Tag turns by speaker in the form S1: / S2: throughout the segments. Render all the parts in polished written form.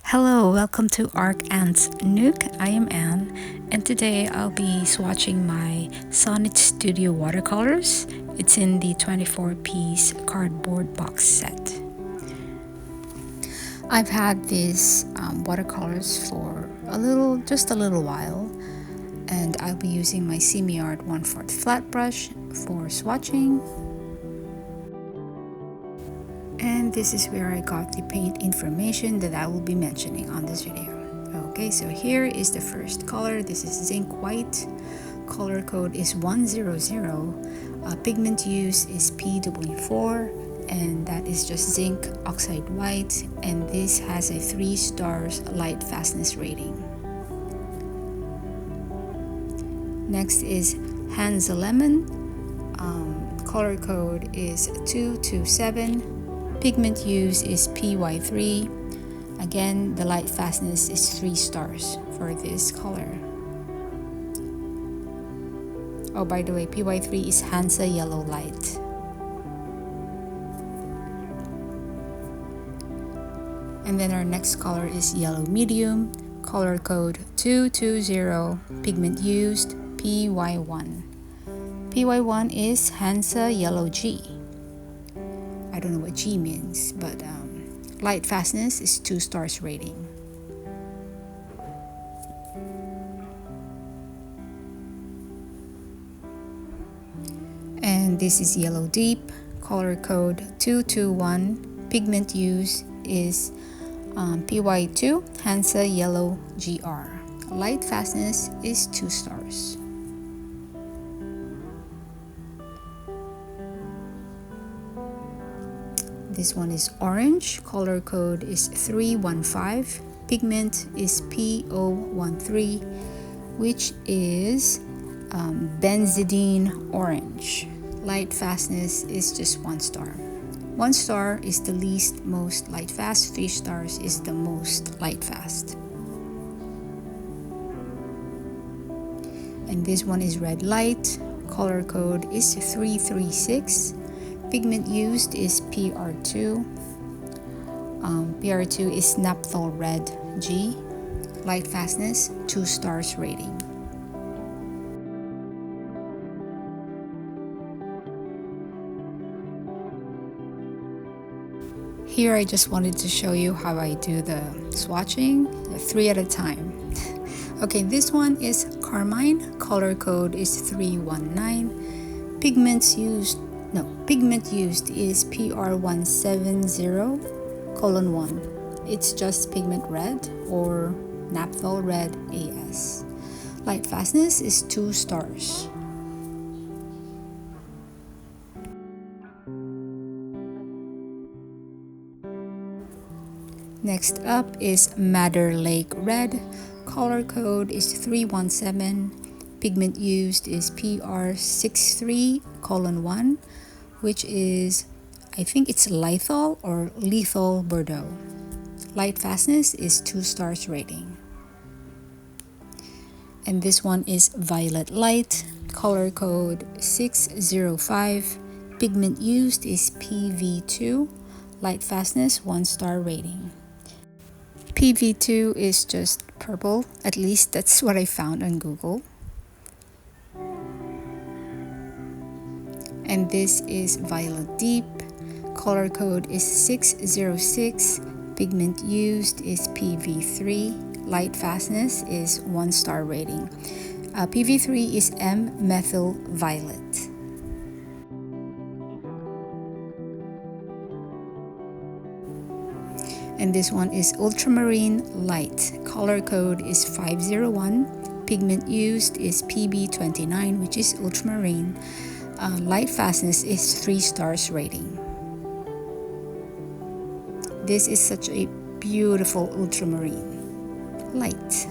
S1: Hello, welcome to Arc Ant's Nook. I am Anne, and today I'll be swatching my Sonnet Studio Watercolors. It's in the 24-piece cardboard box set. I've had these watercolors for just a little while, and I'll be using my Seamiart 1/4 flat brush for swatching. And this is where I got the paint information that I will be mentioning on this video. Okay, so here is the first color. This is zinc white. Color code is 100. Pigment used is PW4, and that is just zinc oxide white, and this has a 3 stars light fastness rating. Next is Hansa Lemon. Color code is 227. Pigment used is PY3. Again, the light fastness is 3 stars for this color. Oh, by the way, PY3 is Hansa Yellow Light. And then our next color is Yellow Medium. Color code 220. Pigment used PY1. PY1 is Hansa Yellow G. I don't know what G means, but light fastness is 2 stars rating. And this is Yellow Deep. Color code 221. Pigment used is PY2 Hansa Yellow GR. Light fastness is 2 stars. This one is orange. Color code is 315. Pigment is PO13, which is benzidine orange. Light fastness is just 1 star. 1 star is the least most light fast. 3 stars is the most light fast. And this one is red light. Color code is 336. Pigment used is PR2. PR2 is Naphthol Red G. Light fastness, 2 stars rating. Here I just wanted to show you how I do the swatching, 3 at a time. Okay, this one is Carmine. Color code is 319. Pigment used is PR170:1. It's just pigment red or Naphthol Red AS. Light fastness is 2 stars. Next up is Madder Lake Red. Color code is 317. Pigment used is PR63:1, which is, I think it's Lethal or Lethal Bordeaux. Light fastness is 2 stars rating. And this one is Violet Light. Color code 605. Pigment used is PV2. Light fastness 1 star rating. PV2 is just purple. At least that's what I found on Google. And this is Violet Deep. Color code is 606. Pigment used is PV3. Light fastness is 1 star rating. PV3 is M-methyl violet. And this one is Ultramarine Light. Color code is 501. Pigment used is PB29, which is ultramarine. Light fastness is 3 stars rating. This is such a beautiful ultramarine light.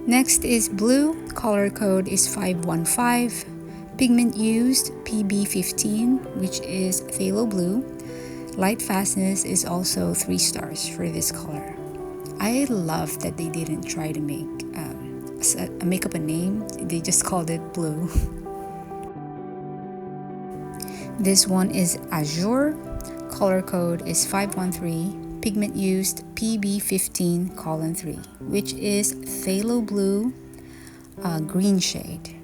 S1: Next is blue. Color code is 515. Pigment used PB15, which is phthalo blue. Light fastness is also 3 stars for this color. I love that they didn't try to make up a name. They just called it blue. This one is Azure. color code is 513, pigment used PB15:3, which is phthalo blue green shade.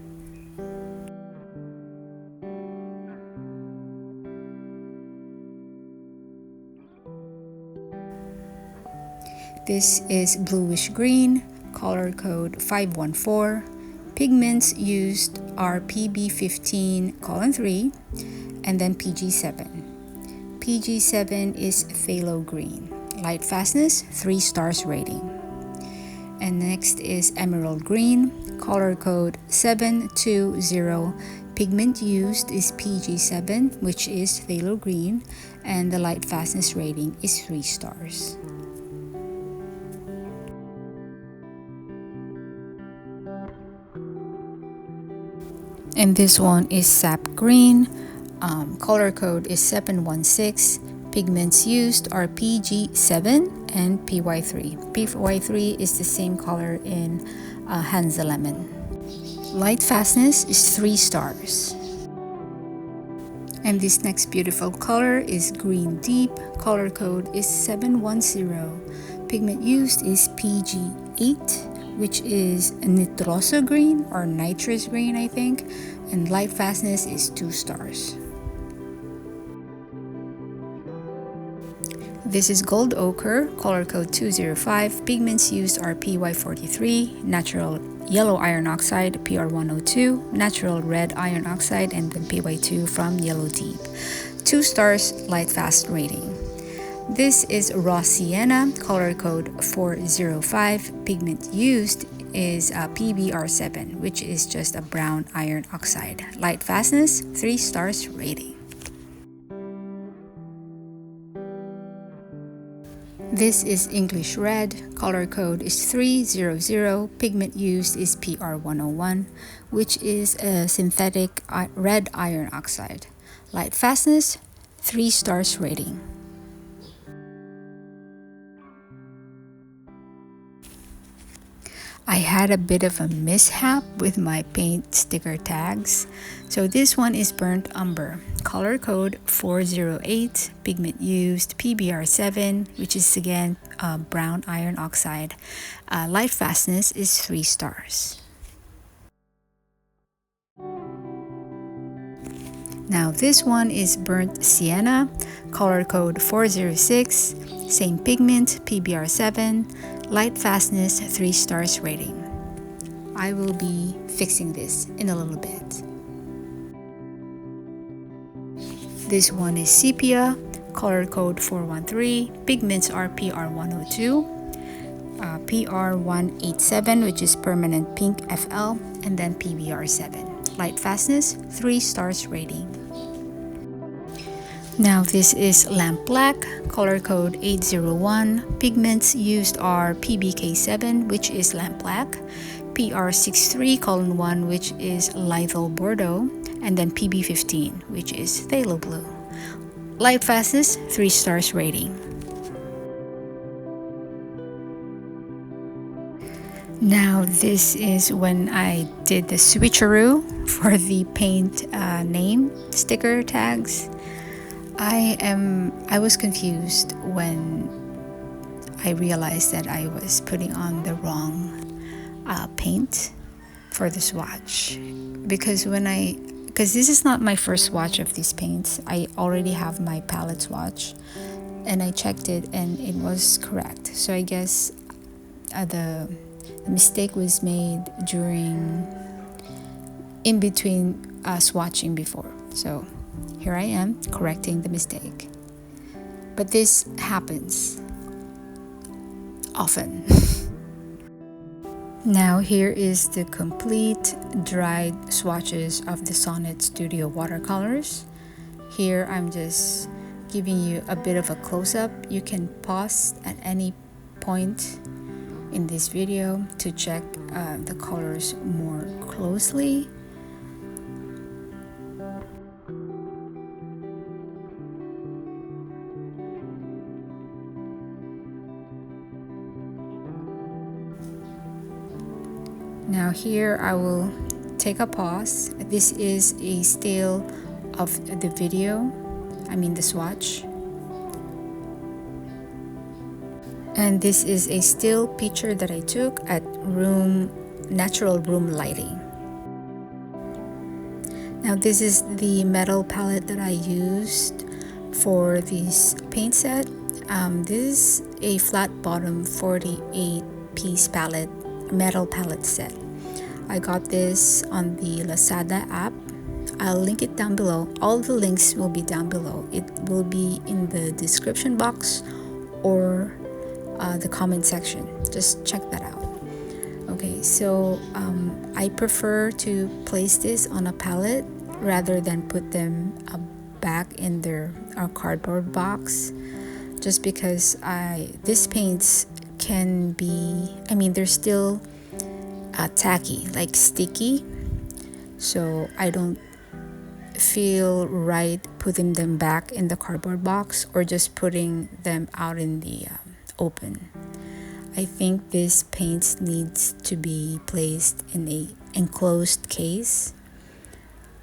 S1: This is bluish green, color code 514. Pigments used are PB15:3 and then PG7. PG7 is phthalo green. Light fastness, 3 stars rating. And next is emerald green, color code 720. Pigment used is PG7, which is phthalo green, and the light fastness rating is 3 stars. And this one is sap green, color code is 716. Pigments used are PG7 and PY3. PY3 is the same color in Hansa Lemon. Light fastness is 3 stars. And this next beautiful color is green deep, color code is 710. Pigment used is PG8, which is nitroso green or nitrous green, I think, and light fastness is 2 stars. This is gold ochre, color code 205. Pigments used are PY43, natural yellow iron oxide, PR102, natural red iron oxide, and then PY2 from yellow deep. 2 stars, light fast rating. This is raw sienna, color code 405. Pigment used is PBR7, which is just a brown iron oxide. Light fastness, 3 stars rating. This is English red, color code is 300. Pigment used is PR101, which is a synthetic red iron oxide. Light fastness, 3 stars rating. I had a bit of a mishap with my paint sticker tags. So this one is burnt umber, color code 408, pigment used PBR7, which is again brown iron oxide. Light fastness is 3 stars. Now this one is burnt sienna, color code 406, same pigment, PBR7, light fastness, 3 stars rating. I will be fixing this in a little bit. This one is sepia, color code 413, pigments are PR102, PR187, which is permanent pink FL, and then PBR7. Light fastness, 3 stars rating. Now this is lamp black, color code 801. Pigments used are PBK7, which is lamp black, PR63:1, which is lithyl bordeaux, and then PB15, which is phthalo blue. Light fastness, 3 stars rating. Now this is when I did the switcheroo for the paint name sticker tags. I was confused when I realized that I was putting on the wrong paint for the swatch, because this is not my first swatch of these paints. I already have my palette swatch and I checked it and it was correct. So I guess the mistake was made in between swatching before. So here I am correcting the mistake. But this happens often. Now here is the complete dried swatches of the Sonnet Studio watercolors. Here I'm just giving you a bit of a close-up. You can pause at any point in this video to check the colors more closely. Now here I will take a pause. This is a still of the video, the swatch. And this is a still picture that I took at natural room lighting. Now this is the metal palette that I used for this paint set. This is a flat bottom 48 piece palette, metal palette set. I got this on the Lazada app. I'll link it down below. All the links will be down below. It will be in the description box or the comment section. Just check that out. Okay, so I prefer to place this on a palette rather than put them back in their cardboard box, just because these paints can be, they're still tacky, like sticky, so I don't feel right putting them back in the cardboard box or just putting them out in the open. I think this paint needs to be placed in a enclosed case,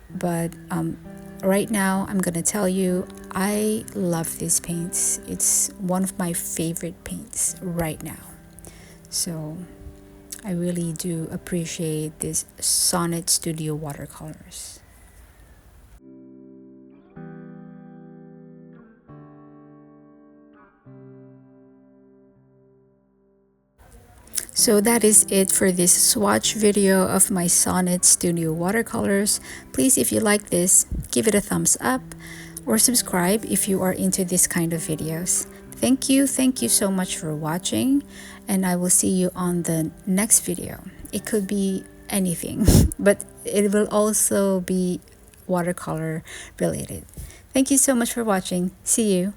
S1: but right now I'm gonna tell you I love these paints. It's one of my favorite paints right now, so I really do appreciate this Sonnet Studio watercolors. So that is it for this swatch video of my Sonnet Studio watercolors. Please, if you like this, give it a thumbs up or subscribe if you are into this kind of videos. Thank you so much for watching, and I will see you on the next video. It could be anything, but it will also be watercolor related. Thank you so much for watching. See you.